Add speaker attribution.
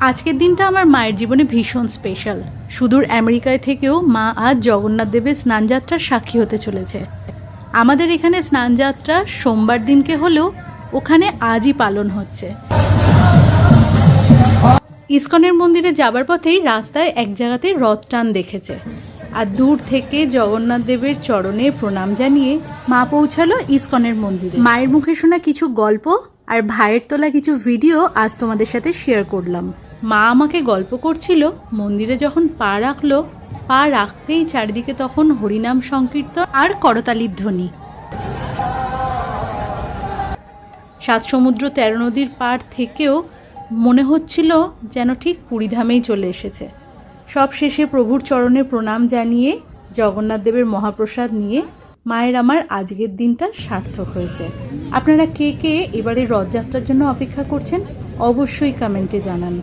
Speaker 1: আজকের দিনটা আমার মায়ের জীবনে ভীষণ স্পেশাল। সুদূর আমেরিকায় থেকেও মা আজ জগন্নাথ দেবের স্নানযাত্রার সাক্ষী হতে চলেছে। আমাদের এখানে স্নানযাত্রা সোমবার দিনকে হলেও ওখানে আজই পালন হচ্ছে। ইসকনের মন্দিরে যাবার পথেই রাস্তায় এক জায়গাতে রথ টান দেখেছে, আর দূর থেকে জগন্নাথ দেবের চরণে প্রণাম জানিয়ে মা পৌঁছালো ইসকনের মন্দিরে। মায়ের মুখে শোনা কিছু গল্প আর ভাইয়ের তোলা কিছু ভিডিও আজ তোমাদের সাথে শেয়ার করলাম। মা আমাকে গল্প করছিল, মন্দিরে যখন পা রাখলো, পা রাখতেই চারিদিকে তখন হরিনাম সংকীর্তন আর করতালির ধ্বনি। 7 সমুদ্র 13 নদীর পার থেকেও মনে হচ্ছিল যেন ঠিক পুরীধামেই চলে এসেছে। সব শেষে প্রভুর চরণে প্রণাম জানিয়ে জগন্নাথ দেবের মহাপ্রসাদ নিয়ে মায়ের আমার আজকের দিনটা সার্থক হয়েছে। আপনারা কে কে এবারে রথযাত্রার জন্য অপেক্ষা করছেন অবশ্যই কমেন্টে জানান।